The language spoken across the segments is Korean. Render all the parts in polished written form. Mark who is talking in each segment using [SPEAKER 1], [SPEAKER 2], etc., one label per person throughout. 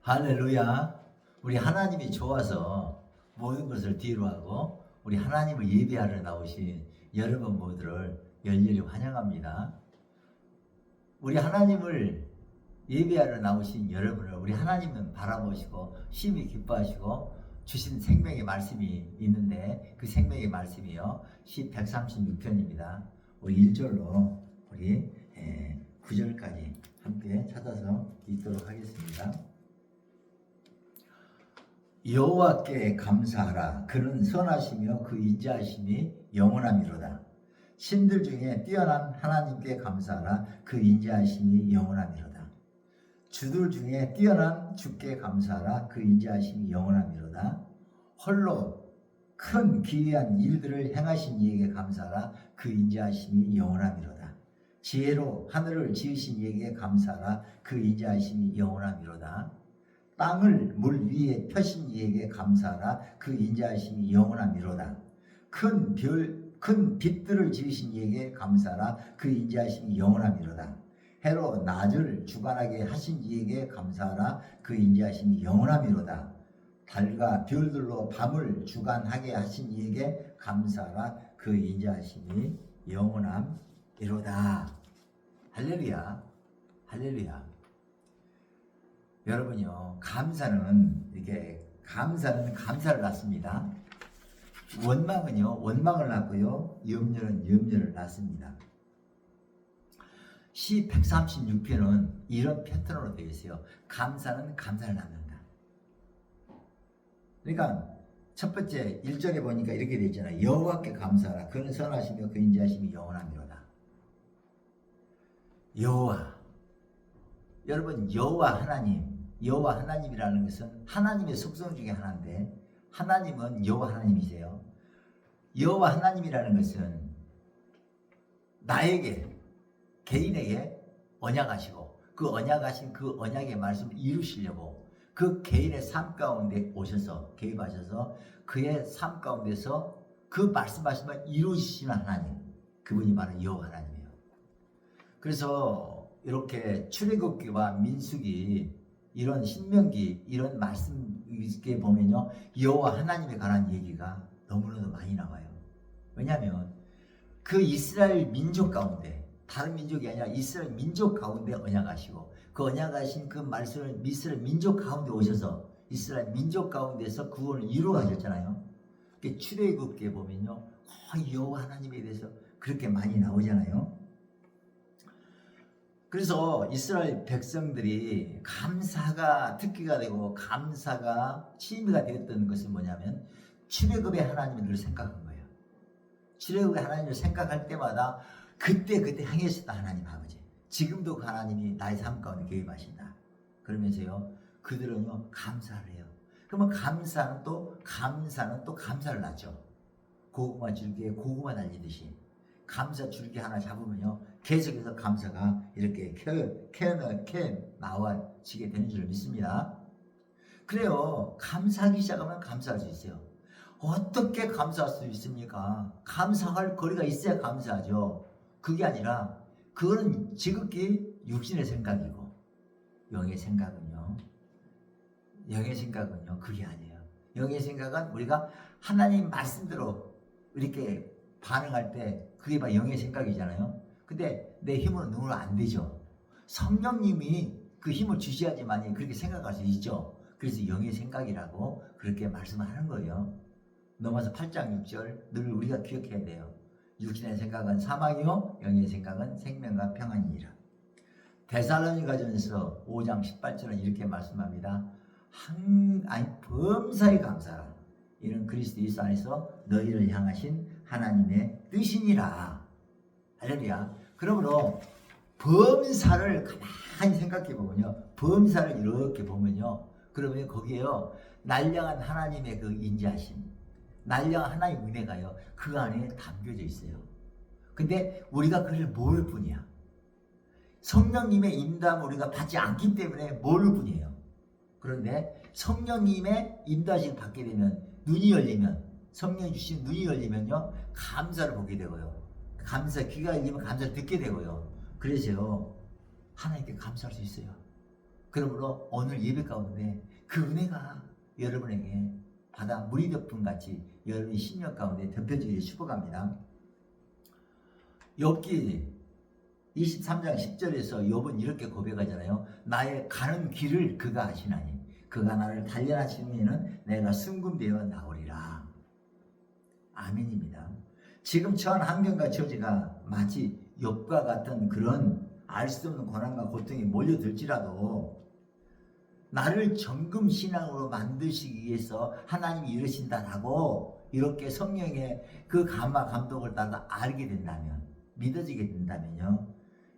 [SPEAKER 1] 할렐루야. 우리 하나님이 좋아서 모든 것을 뒤로 하고 우리 하나님을 예배하러 나오신 여러분 모두를 열렬히 환영합니다. 우리 하나님을 예배하러 나오신 여러분을 우리 하나님은 바라보시고 심히 기뻐하시고 주신 생명의 말씀이 있는데 그 생명의 말씀이요 시 136편입니다. 우리 1절로 우리 9절까지 함께 찾아서 읽도록 하겠습니다. 여호와께 감사하라. 그는 선하시며 그 인자하심이 영원하미로다. 신들 중에 뛰어난 하나님께 감사하라. 그 인자하심이 영원하미로다. 주들 중에 뛰어난 주께 감사하라. 그 인자하심이 영원하미로다. 홀로 큰 기이한 일들을 행하신 이에게 감사하라. 그 인자하심이 영원하미로다. 지혜로 하늘을 지으신 이에게 감사하라. 그 인자하심이 영원하미로다. 땅을 물 위에 펴신 이에게 감사하라. 그 인자하심이 영원하미로다. 큰 빛들을 지으신 이에게 감사하라. 그 인자하심이 영원하미로다. 해로 낮을 주관하게 하신 이에게 감사하라. 그 인자하심이 영원하미로다. 달과 별들로 밤을 주관하게 하신 이에게 감사하라. 그 인자하심이 영원하미로다. 할렐루야. 할렐루야. 여러분요, 감사는 감사를 낳습니다. 원망은요, 원망을 낳고요, 염려는 염려를 낳습니다. 시 136편은 이런 패턴으로 되어 있어요. 감사는 감사를 낳는다. 그러니까 첫 번째 1절에 보니까 이렇게 되어 있잖아요. 여호와께 감사하라. 그는 선하시며 그 인자하심이 영원하미로다. 여호와. 여러분, 여호와 하나님이라는 것은 하나님의 속성 중에 하나인데 하나님은 여호와 하나님이세요. 여호와 하나님이라는 것은 나에게 개인에게 언약하시고 그 언약하신 그 언약의 말씀을 이루시려고 그 개인의 삶 가운데 오셔서 개입하셔서 그의 삶 가운데서 그 말씀하신 이루시는 하나님, 그분이 바로 여호와 하나님이에요. 그래서 이렇게 출애굽기와 민수기 이런 신명기 이런 말씀 있게 보면요 여호와 하나님에 관한 얘기가 너무나도 많이 나와요. 왜냐하면 그 이스라엘 민족 가운데 다른 민족이 아니라 이스라엘 민족 가운데 언약하시고 그 언약하신 그 말씀을 이스라엘 민족 가운데 오셔서 이스라엘 민족 가운데서 구원을 이루어가셨잖아요. 출애굽기에 보면요 거의 여호와 하나님에 대해서 그렇게 많이 나오잖아요. 그래서 이스라엘 백성들이 감사가 특기가 되고 감사가 취미가 되었던 것은 뭐냐면 출애굽의 하나님을 늘 생각한 거예요. 출애굽의 하나님을 생각할 때마다 그때 행하셨다 하나님 아버지. 지금도 그 하나님이 나의 삶 가운데 개입하신다. 그러면서요 그들은요 감사를 해요. 그러면 감사는 또 감사를 낳죠. 고구마 줄기에 고구마 달리듯이 감사 줄기 하나 잡으면요 계속해서 감사가 이렇게 나와지게 되는 줄 믿습니다. 그래요. 감사하기 시작하면 감사할 수 있어요. 어떻게 감사할 수 있습니까? 감사할 거리가 있어야 감사하죠. 그게 아니라 그거는 지극히 육신의 생각이고 영의 생각은요 그게 아니에요. 영의 생각은 우리가 하나님 말씀대로 이렇게 반응할 때 그게 바로 영의 생각이잖아요. 근데 내 힘으로 누구는 안 되죠. 성령님이 그 힘을 주셔야지만 그렇게 생각할 수 있죠. 그래서 영의 생각이라고 그렇게 말씀을 하는 거예요. 넘어서 8장 6절 늘 우리가 기억해야 돼요. 육신의 생각은 사망이요 영의 생각은 생명과 평안이니라. 데살로니가전서 5장 18절은 이렇게 말씀합니다. 범사에 감사하라. 이는 그리스도 예수 안에서 너희를 향하신 하나님의 뜻이니라. 할렐루야. 그러므로 범사를 가만히 생각해 보면요. 범사를 이렇게 보면요. 그러면 거기에요. 날량한 하나님의 그 인자하심, 날량한 하나님의 은혜가요. 그 안에 담겨져 있어요. 근데 우리가 그걸 모를 뿐이야. 성령님의 인도함을 우리가 받지 않기 때문에 모를 뿐이에요. 그런데 성령님의 인도하심을 받게 되면 눈이 열리면 성령이 주신 눈이 열리면요 감사를 보게 되고요. 귀가 열리면 감사를 듣게 되고요. 그래서요 하나님께 감사할 수 있어요. 그러므로 오늘 예배 가운데 그 은혜가 여러분에게 바다 물이 덮은 같이 여러분의 심령 가운데 덮여지기를 축복합니다. 욥기 23장 10절에서 욥은 이렇게 고백하잖아요. 나의 가는 길을 그가 아시나니 그가 나를 단련하시면은 내가 순금되어 나오리라. 아멘입니다. 지금 처한 환경과 처지가 마치 욥과 같은 그런 알 수 없는 고난과 고통이 몰려들지라도 나를 정금 신앙으로 만드시기 위해서 하나님이 이러신다라고 이렇게 성령의 그 감화 감동을 따라 알게 된다면, 믿어지게 된다면요,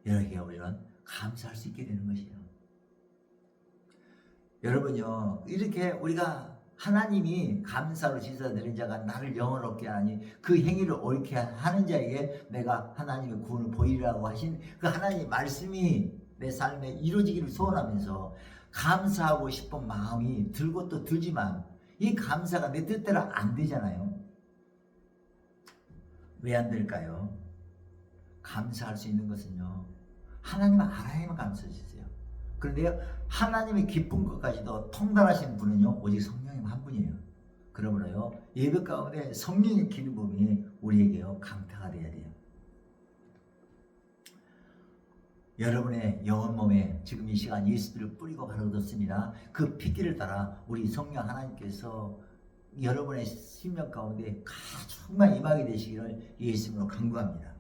[SPEAKER 1] 이렇게 우리는 감사할 수 있게 되는 것이에요. 여러분요, 이렇게 우리가 하나님이 감사로 지사드린 자가 나를 영원롭게 하니 그 행위를 옳게 하는 자에게 내가 하나님의 구원을 보이라고 하신 그 하나님의 말씀이 내 삶에 이루어지기를 소원하면서 감사하고 싶은 마음이 들고 또 들지만 이 감사가 내 뜻대로 안 되잖아요. 왜 안 될까요? 감사할 수 있는 것은요, 하나님 알아야만 감사해 주세요. 그런데요, 하나님의 기쁜 것까지도 통달하시는 분은요, 오직 성령님 한 분이에요. 그러므로요, 예배 가운데 성령의 기름 부음이 우리에게요, 강타가 돼야 돼요. 여러분의 영혼 몸에 지금 이 시간 예수를 뿌리고 바로 얻었습니다. 그 피기를 따라 우리 성령 하나님께서 여러분의 심령 가운데 정말 임하게 되시기를 예수님으로 간구합니다.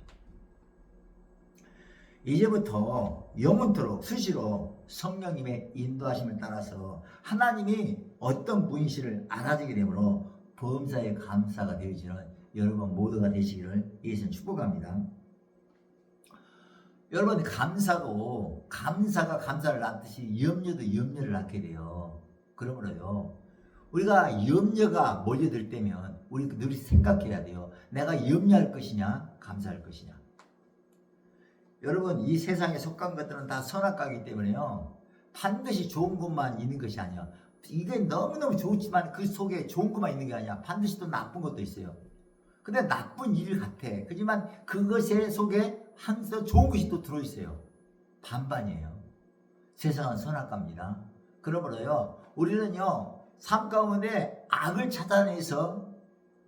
[SPEAKER 1] 이제부터 영원토록 수시로 성령님의 인도하심을 따라서 하나님이 어떤 분이시를 알아지게 되므로 범사의 감사가 되어지는 여러분 모두가 되시기를 예수님 축복합니다. 여러분, 감사가 감사를 낳듯이 염려도 염려를 낳게 돼요. 그러므로요, 우리가 염려가 몰려들 때면 우리 늘 생각해야 돼요. 내가 염려할 것이냐 감사할 것이냐. 여러분, 이 세상에 속한 것들은 다 선악과이기 때문에요, 반드시 좋은 것만 있는 것이 아니야. 이게 너무너무 좋지만 그 속에 좋은 것만 있는 게 아니야. 반드시 또 나쁜 것도 있어요. 근데 나쁜 일 같아. 하지만 그것의 속에 항상 좋은 것이 또 들어있어요. 반반이에요. 세상은 선악과입니다. 그러므로요, 우리는요, 삶 가운데 악을 찾아내서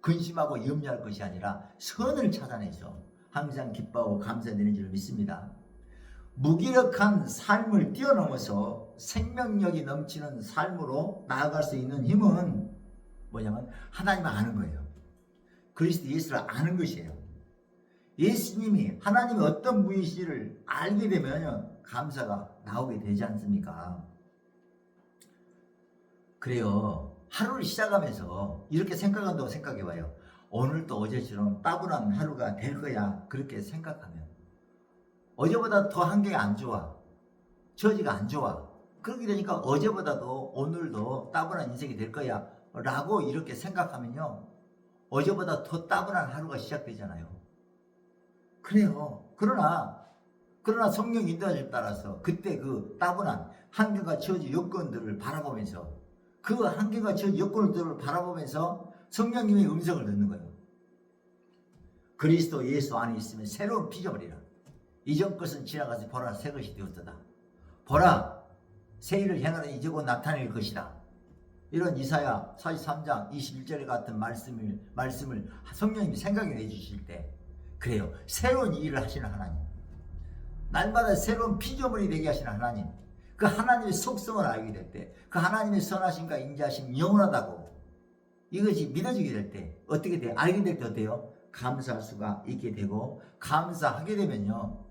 [SPEAKER 1] 근심하고 염려할 것이 아니라 선을 찾아내서 항상 기뻐하고 감사드리는 줄 믿습니다. 무기력한 삶을 뛰어넘어서 생명력이 넘치는 삶으로 나아갈 수 있는 힘은 뭐냐면 하나님을 아는 거예요. 그리스도 예수를 아는 것이에요. 예수님이 하나님이 어떤 분이신지를 알게 되면 감사가 나오게 되지 않습니까? 그래요. 하루를 시작하면서 이렇게 생각한다고 생각해봐요. 오늘도 어제처럼 따분한 하루가 될 거야. 그렇게 생각하면 어제보다 더 환경이 안 좋아. 처지가 안 좋아. 그렇게 되니까 어제보다도 오늘도 따분한 인생이 될 거야 라고 이렇게 생각하면요, 어제보다 더 따분한 하루가 시작되잖아요. 그래요. 그러나 성령 인도하심에 따라서 그때 그 따분한 환경과 처지 여건들을 바라보면서 그 환경과 처지 여건들을 바라보면서 성령님의 음성을 듣는 거예요. 그리스도 예수 안에 있으면 새로운 피조물이라. 이전 것은 지나가서 보라 새 것이 되었도다. 보라 새 일을 행하는 이제 곧 나타낼 것이다. 이런 이사야 43장 21절에 같은 말씀을 성령님이 생각해 내주실 때, 그래요, 새로운 일을 하시는 하나님, 날마다 새로운 피조물이 되게 하시는 하나님, 그 하나님의 속성을 알게 될 때, 그 하나님의 선하심과 인자하심 영원하다고 이것이 믿어지게 될 때 어떻게 돼요? 알게 될 때 어때요? 감사할 수가 있게 되고, 감사하게 되면요,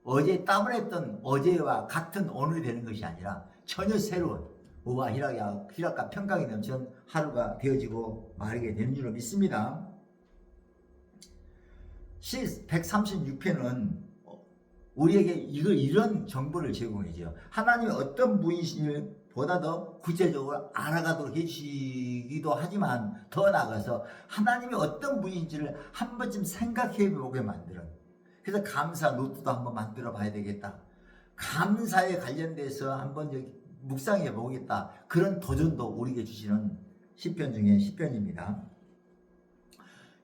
[SPEAKER 1] 어제 따분했던 어제와 같은 오늘이 되는 것이 아니라 전혀 새로운 우와 희락과 평강이 넘치는 하루가 되어지고 말게 되는 줄로 믿습니다. 시 136편은 우리에게 이런 정보를 제공해줘요. 하나님이 어떤 분이신지 보다 더 구체적으로 알아가도록 해주시기도 하지만 더 나아가서 하나님이 어떤 분인지를 한 번쯤 생각해 보게 만드는, 그래서 감사 노트도 한번 만들어 봐야 되겠다, 감사에 관련돼서 한번 묵상해 보겠다, 그런 도전도 우리에게 주시는 시편 중에 시편입니다.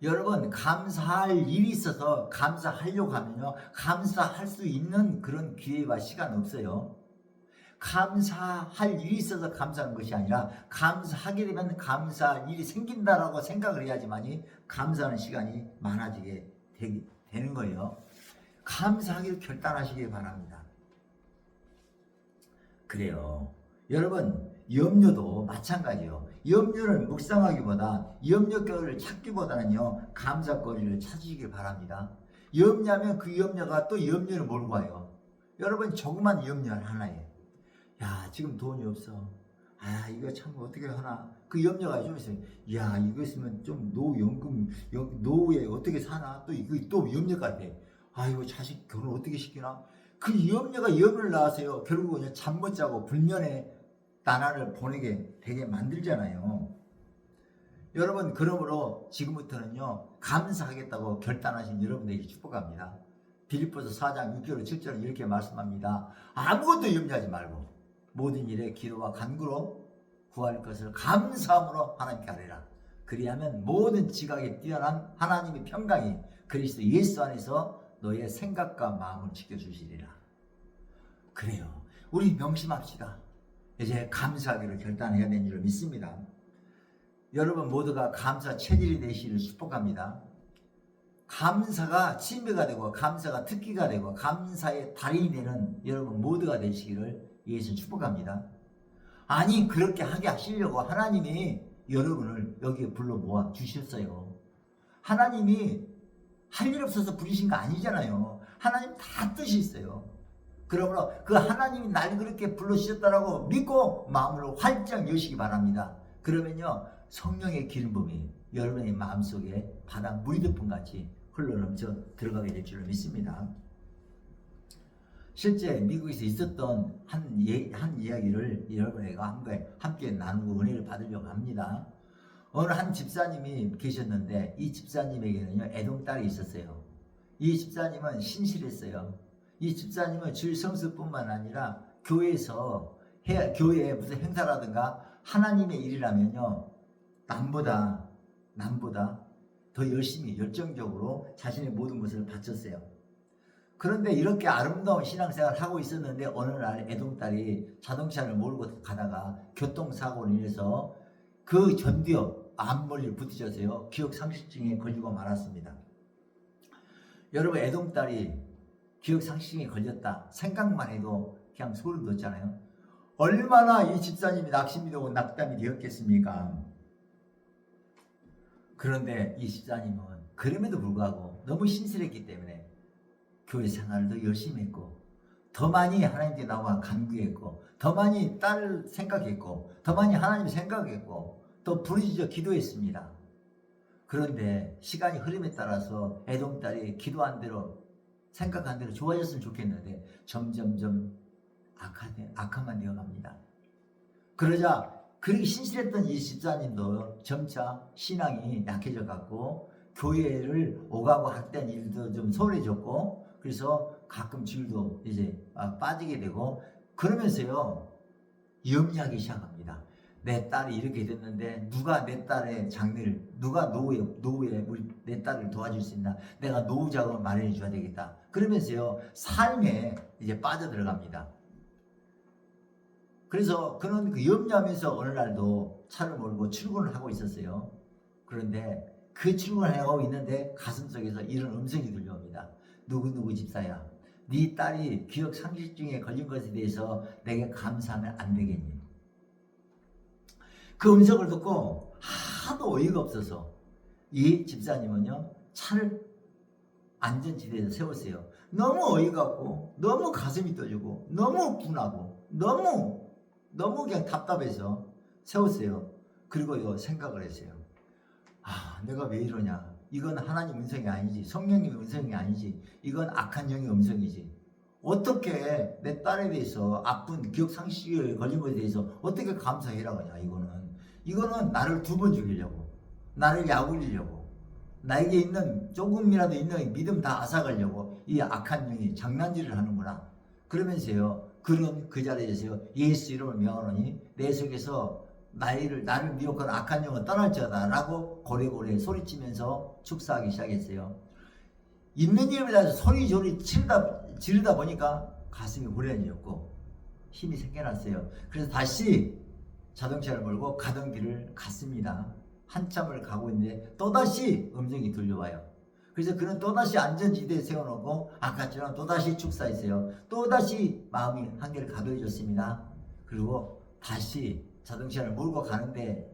[SPEAKER 1] 여러분, 감사할 일이 있어서 감사하려고 하면요, 감사할 수 있는 그런 기회와 시간 없어요. 감사할 일이 있어서 감사하는 것이 아니라 감사하게 되면 감사할 일이 생긴다라고 생각을 해야지만이 감사하는 시간이 많아지게 되는 거예요. 감사하기를 결단하시기 바랍니다. 그래요. 여러분, 염려도 마찬가지예요. 염려를 묵상하기보다 염려거리를 찾기보다는요, 감사거리를 찾으시기 바랍니다. 염려하면 그 염려가 또 염려를 몰고 와요. 여러분, 조그만 염려 하나에 야, 지금 돈이 없어. 아, 이거 참 어떻게 하나. 그 염려가 좀 있어요. 야, 이거 있으면 좀 노후연금, 노후에 어떻게 사나. 또 이거 또 염려가 돼. 아, 이거 자식 결혼 어떻게 시키나. 그 염려가 염려를 낳아서요. 결국은 잠 못 자고 불면의 나날을 보내게 되게 만들잖아요. 여러분, 그러므로 지금부터는요, 감사하겠다고 결단하신 여러분들에게 축복합니다. 빌립보서 4장 6절 7절 이렇게 말씀합니다. 아무것도 염려하지 말고 모든 일에 기도와 간구로 구할 것을 감사함으로 하나님께 아뢰라. 그리하면 모든 지각에 뛰어난 하나님의 평강이 그리스도 예수 안에서 너의 생각과 마음을 지켜주시리라. 그래요. 우리 명심합시다. 이제 감사하기를 결단해야 되는 줄 믿습니다. 여러분 모두가 감사 체질이 되시기를 축복합니다. 감사가 취미가 되고 감사가 특기가 되고 감사의 달인이 되는 여러분 모두가 되시기를 예수 축복합니다. 아니 그렇게 하게 하시려고 하나님이 여러분을 여기에 불러 모아 주셨어요. 하나님이 할 일 없어서 부르신 거 아니잖아요. 하나님 다 뜻이 있어요. 그러므로 그 하나님이 날 그렇게 불러주셨다라고 믿고 마음으로 활짝 여시기 바랍니다. 그러면요 성령의 기름 부음이 여러분의 마음속에 바다 물덮음 같이 흘러넘쳐 들어가게 될 줄 믿습니다. 실제 미국에서 있었던 한 이야기를 여러분과 함께 나누고 은혜를 받으려고 합니다. 어느 한 집사님이 계셨는데 이 집사님에게는요 애동딸이 있었어요. 이 집사님은 신실했어요. 이 집사님은 주일 성수뿐만 아니라 교회에 무슨 행사라든가 하나님의 일이라면요 남보다 더 열심히 열정적으로 자신의 모든 것을 바쳤어요. 그런데 이렇게 아름다운 신앙생활을 하고 있었는데 어느 날 애동딸이 자동차를 몰고 가다가 교통사고로 인해서 그 전두엽 앞머리를 부딪혀서요 기억상실증에 걸리고 말았습니다. 여러분 애동딸이 기억상실증에 걸렸다 생각만 해도 그냥 소름 돋잖아요. 얼마나 이 집사님이 낙심이 되고 낙담이 되었겠습니까? 그런데 이 집사님은 그럼에도 불구하고 너무 신실했기 때문에 교회 생활을 더 열심히 했고 더 많이 하나님께 나와 간구했고 더 많이 딸을 생각했고 더 많이 하나님 생각했고 더 부르짖어 기도했습니다. 그런데 시간이 흐름에 따라서 애동딸이 기도한 대로 생각한 대로 좋아졌으면 좋겠는데 점점점 악화만 되어갑니다. 그러자 그렇게 신실했던 이 집사님도 점차 신앙이 약해져 갖고 교회를 오가고 했던 일도 좀 소홀해졌고 그래서 가끔 주일도 이제 빠지게 되고 그러면서요 염려하기 시작합니다. 내 딸이 이렇게 됐는데 누가 내 딸의 장례를 누가 노후에 내 딸을 도와줄 수 있나? 내가 노후 자금을 마련해 줘야 되겠다. 그러면서요 삶에 이제 빠져들어갑니다. 그래서 그는 그 염려하면서 어느 날도 차를 몰고 출근을 하고 있었어요. 그런데 그 출근을 하고 있는데 가슴속에서 이런 음성이 들려옵니다. 누구 집사야, 네 딸이 기억상실증에 걸린 것에 대해서 내게 감사하면 안 되겠니? 그 음성을 듣고 하도 어이가 없어서 이 집사님은요 차를 안전지대에서 세웠어요. 너무 어이가 없고 너무 가슴이 떠지고 너무 분하고 너무 그냥 답답해서 세웠어요. 그리고요 생각을 했어요. 아 내가 왜 이러냐. 이건 하나님 음성이 아니지. 성령님의 음성이 아니지. 이건 악한 영의 음성이지. 어떻게 내 딸에 대해서 아픈 기억상실에 걸린 것에 대해서 어떻게 감사해라고 하냐. 이거는 나를 두 번 죽이려고, 나를 약올리려고, 나에게 있는 조금이라도 있는 믿음 다 앗아가려고 이 악한 영이 장난질을 하는구나. 그러면서요 그는 그 자리에서요 예수 이름을 명하노니 내 속에서 나를 미혹하는 악한 영은 떠날지어다 라고 고래고래 소리치면서 축사하기 시작했어요. 있는 이름에 대해서 소리조리 지르다 보니까 가슴이 후련해졌고 힘이 생겨났어요. 그래서 다시 자동차를 몰고 가던 길을 갔습니다. 한참을 가고 있는데 또다시 음성이 들려와요. 그래서 그는 또다시 안전지대에 세워놓고 아까처럼 또다시 축사했어요. 또다시 마음이 한결 가벼워졌습니다. 그리고 다시 자동차를 몰고 가는데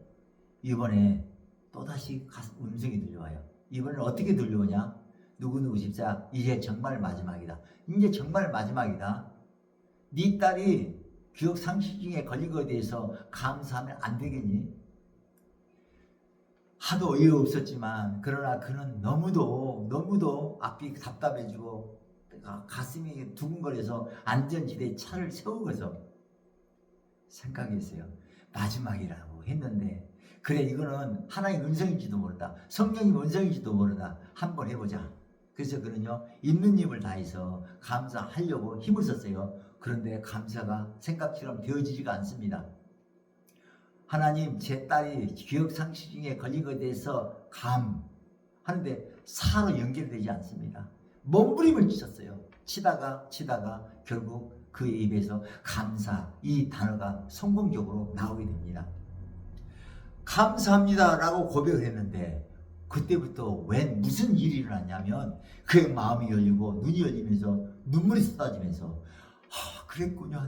[SPEAKER 1] 이번에 또다시 음성이 들려와요. 이번엔 어떻게 들려오냐? 누구누구 집사, 이제 정말 마지막이다. 이제 정말 마지막이다. 네 딸이 기억상실증에 걸린 것에 대해서 감사하면 안 되겠니? 하도 어이가 없었지만 그러나 그는 너무도 앞이 답답해지고 가슴이 두근거려서 안전지대에 차를 세우고서 생각했어요. 마지막이라고 했는데 그래 이거는 하나의 음성인지도 모른다. 성령님 음성인지도 모른다. 한번 해보자. 그래서 그는요 있는 힘을 다해서 감사하려고 힘을 썼어요. 그런데 감사가 생각처럼 되어지지가 않습니다. 하나님 제 딸이 기억상실증에 걸린 것에 대해서 하는데 사로 연결되지 않습니다. 몸부림을 치셨어요. 치다가 결국 그의 입에서 감사 이 단어가 성공적으로 나오게 됩니다. 감사합니다 라고 고백을 했는데 그때부터 웬 무슨 일이 일어났냐면 그의 마음이 열리고 눈이 열리면서 눈물이 쏟아지면서 그랬군요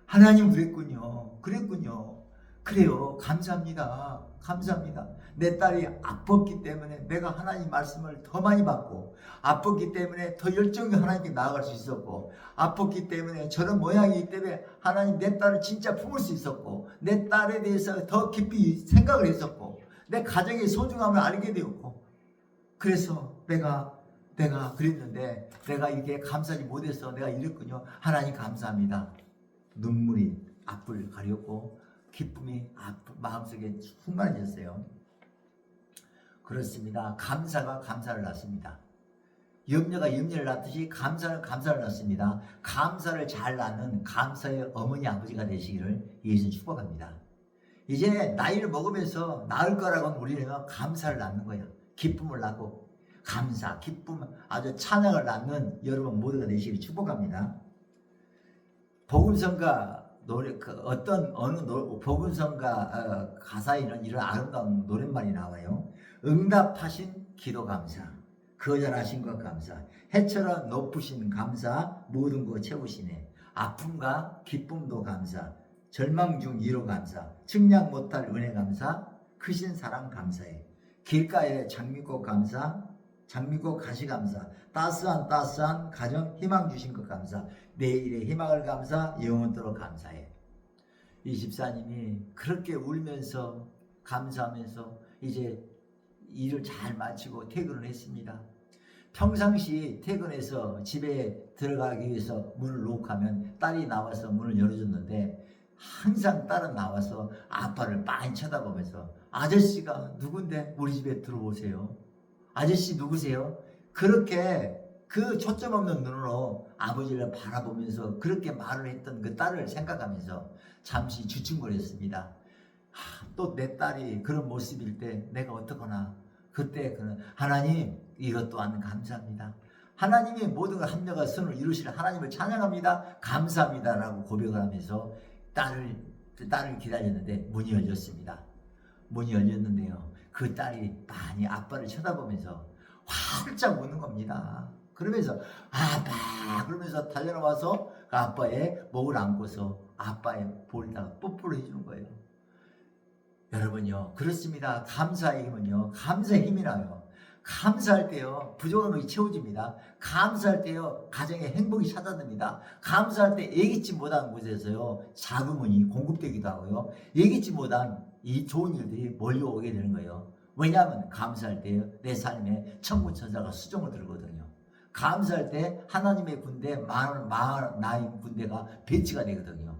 [SPEAKER 1] 하나님 그랬군요 그래요 감사합니다 내 딸이 아팠기 때문에 내가 하나님 말씀을 더 많이 받고 아팠기 때문에 더 열정이 하나님께 나아갈 수 있었고 아팠기 때문에 저런 모양이기 때문에 하나님 내 딸을 진짜 품을 수 있었고 내 딸에 대해서 더 깊이 생각을 했었고 내 가정의 소중함을 알게 되었고 그래서 내가 그랬는데 내가 이게 감사하지 못해서 내가 이랬군요. 하나님 감사합니다. 눈물이 앞을 가렸고 기쁨이 마음속에 충만해졌어요. 그렇습니다. 감사가 감사를 낳습니다. 염려가 염려를 낳듯이 감사는 감사를 낳습니다. 감사를 잘 낳는 감사의 어머니 아버지가 되시기를 예수 축복합니다. 이제 나이를 먹으면서 낳을 거라고는 우리는 감사를 낳는 거야. 기쁨을 낳고 감사, 기쁨, 아주 찬양을 낳는 여러분 모두가 되시기를 축복합니다. 복음성가 노래 복음성가 가사에는 이런 아름다운 노랫말이 나와요. 응답하신 기도 감사, 거절하신 것 감사, 해처럼 높으신 감사, 모든 것 채우시네. 아픔과 기쁨도 감사, 절망 중 위로 감사, 측량 못할 은혜 감사, 크신 사랑 감사해. 길가에 장미꽃 감사, 장미꽃 가시 감사, 따스한 가정 희망 주신 것 감사, 내일의 희망을 감사, 영원토록 감사해. 이 집사님이 그렇게 울면서 감사하면서 이제 일을 잘 마치고 퇴근을 했습니다. 평상시 퇴근해서 집에 들어가기 위해서 문을 녹하면 딸이 나와서 문을 열어줬는데 항상 딸은 나와서 아빠를 빤히 쳐다보면서 아저씨가 누군데 우리 집에 들어오세요. 아저씨 누구세요? 그렇게 그 초점 없는 눈으로 아버지를 바라보면서 그렇게 말을 했던 그 딸을 생각하면서 잠시 주춤거렸습니다. 또 내 딸이 그런 모습일 때 내가 어떡하나. 그때 그는 하나님 이것 또한 감사합니다. 하나님이 모든 걸 합력과 선을 이루시는 하나님을 찬양합니다. 감사합니다 라고 고백을 하면서 딸을 기다렸는데 문이 열렸습니다. 문이 열렸는데요. 그 딸이 많이 아빠를 쳐다보면서 활짝 웃는 겁니다. 그러면서 아빠 그러면서 달려나와서 그 아빠의 목을 안고서 아빠의 볼에다가 뽀뽀를 해주는 거예요. 여러분요 그렇습니다. 감사의 힘은요 감사의 힘이 나요. 감사할 때요 부족한 것이 채워집니다. 감사할 때요 가정에 행복이 찾아듭니다. 감사할 때 예기치 못한 곳에서요 자금이 공급되기도 하고요 예기치 못한 이 좋은 일들이 몰려오게 되는 거예요. 왜냐하면 감사할 때요 내 삶에 천군 천사가 수종을 들거든요. 감사할 때 하나님의 군대 나의 군대가 배치가 되거든요.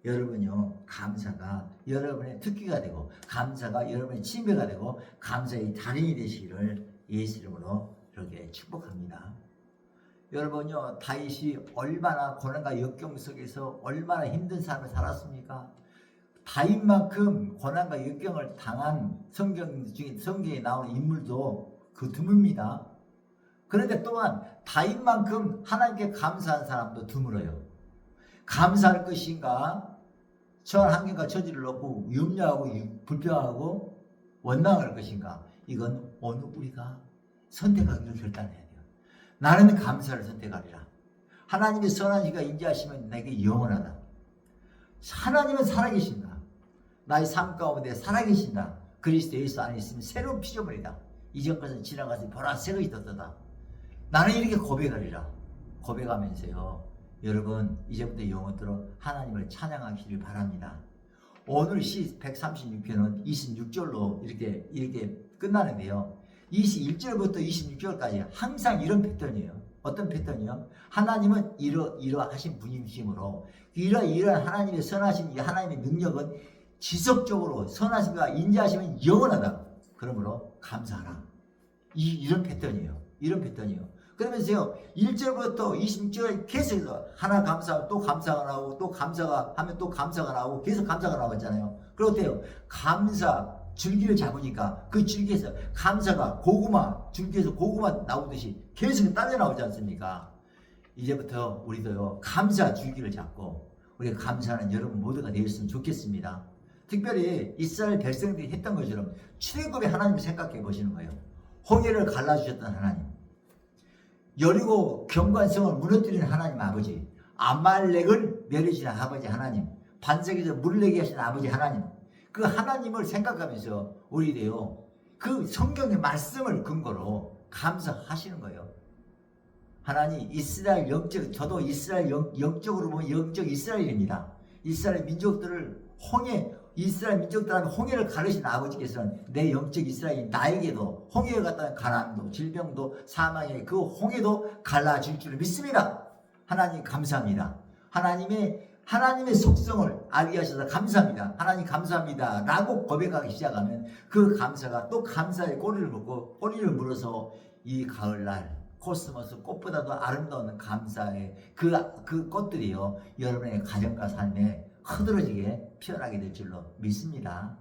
[SPEAKER 1] 여러분요 감사가 여러분의 특기가 되고 감사가 여러분의 취미가 되고 감사의 달인이 되시기를 예수 이름으로 이렇게 축복합니다. 여러분요 다윗이 얼마나 고난과 역경 속에서 얼마나 힘든 삶을 살았습니까? 다윗만큼 고난과 역경을 당한 성경에 나오는 인물도 그 드뭅니다. 그런데 또한 다윗만큼 하나님께 감사한 사람도 드물어요. 감사할 것인가? 처한 환경과 처지를 놓고 염려하고 불평하고 원망할 것인가? 이건 오늘 우리가 선택하기를 결단해야 돼요. 나는 감사를 선택하리라. 하나님의 선한 시가 인지하시면 내게 영원하다. 하나님은 살아계신다. 나의 삶 가운데 살아계신다. 그리스도 예수 안에 있으면 새로운 피조물이다. 이전 것은 지나가서 보라 새 것이 떴다. 나는 이렇게 고백하리라. 고백하면서요, 여러분 이제부터 영원토록 하나님을 찬양하시길 바랍니다. 오늘 시 136편은 26절로 이렇게 끝나는데요. 21절부터 26절까지 항상 이런 패턴이에요. 어떤 패턴이요? 하나님은 이러하신 분이시므로 이러한 하나님의 선하신 이 하나님의 능력은 지속적으로 선하신가 인자하시면 영원하다. 그러므로 감사하라. 이런 패턴이에요. 이런 패턴이요. 그러면서요 1절부터 26절 계속해서 하나 감사하면 또 감사가 나오고 또 감사가 하면 또 감사가 나오고 계속 감사가 나오잖아요. 그리고 어때요? 감사 줄기를 잡으니까 그 줄기에서 감사가 고구마 줄기에서 고구마 나오듯이 계속 딸려 나오지 않습니까? 이제부터 우리도요 감사 줄기를 잡고 우리가 감사하는 여러분 모두가 되었으면 좋겠습니다. 특별히 이스라엘 백성들이 했던 것처럼 출애굽의 하나님을 생각해 보시는 거예요. 홍해를 갈라주셨던 하나님, 여리고 경관성을 무너뜨리는 하나님 아버지, 아말렉을 멸하시는 아버지 하나님, 반석에서 물 내게 하시는 아버지 하나님, 그 하나님을 생각하면서 우리도요 그 성경의 말씀을 근거로 감사하시는 거예요. 하나님 이스라엘 영적, 저도 이스라엘 영적으로 보면 영적 이스라엘입니다. 이스라엘 민족들을 이스라엘 민족들 하면 홍해를 가르신 아버지께서는 내 영적 이스라엘 나에게도 홍해에 갔다는 가난도 질병도 사망의 그 홍해도 갈라질 줄을 믿습니다. 하나님 감사합니다. 하나님의 속성을 알게 하셔서 감사합니다. 하나님 감사합니다 라고 고백하기 시작하면 그 감사가 또 감사의 꼬리를 물어서 이 가을날 코스모스 꽃보다도 아름다운 감사의 그 꽃들이요 여러분의 가정과 삶에 흐드러지게 피어나게 될 줄로 믿습니다.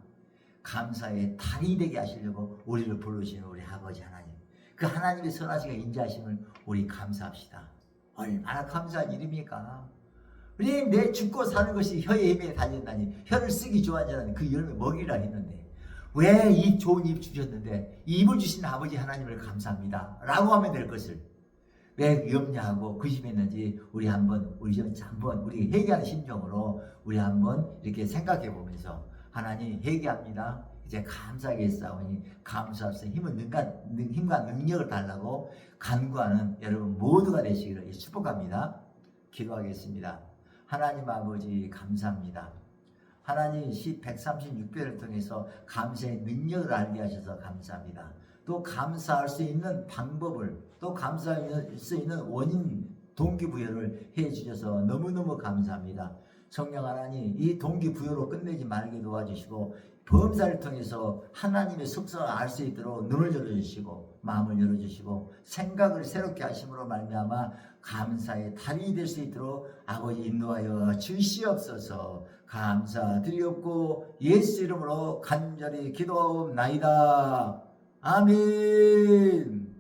[SPEAKER 1] 감사의 달이 되게 하시려고 우리를 부르시는 우리 아버지 하나님, 그 하나님의 선하시가 인자하심을 우리 감사합시다. 얼마나 감사한 일입니까? 우리 내 죽고 사는 것이 혀의 힘에 달렸다니 혀를 쓰기 좋아하는 자는 그 여름에 먹이라 했는데 왜 이 좋은 입 주셨는데 이 입을 주신 아버지 하나님을 감사합니다 라고 하면 될 것을 왜 염려하고 의심했는지 우리 한번 우리 회개하는 심정으로 우리 한번 이렇게 생각해 보면서 하나님 회개합니다. 이제 감사하게 싸우니 감사합시다. 힘과 능력을 달라고 간구하는 여러분 모두가 되시기를 축복합니다. 기도하겠습니다. 하나님 아버지 감사합니다. 하나님 시 136편을 통해서 감사의 능력을 알게 하셔서 감사합니다. 또 감사할 수 있는 방법을 또 감사할 수 있는 원인 동기부여를 해주셔서 너무너무 감사합니다. 성령 하나님 이 동기부여로 끝내지 말게 도와주시고 범사를 통해서 하나님의 속성을 알 수 있도록 눈을 열어주시고 마음을 열어주시고 생각을 새롭게 하심으로 말미암아 감사의 달이 될 수 있도록 아버지 인도하여 주시옵소서. 감사드리옵고 예수 이름으로 간절히 기도하옵나이다. 아멘.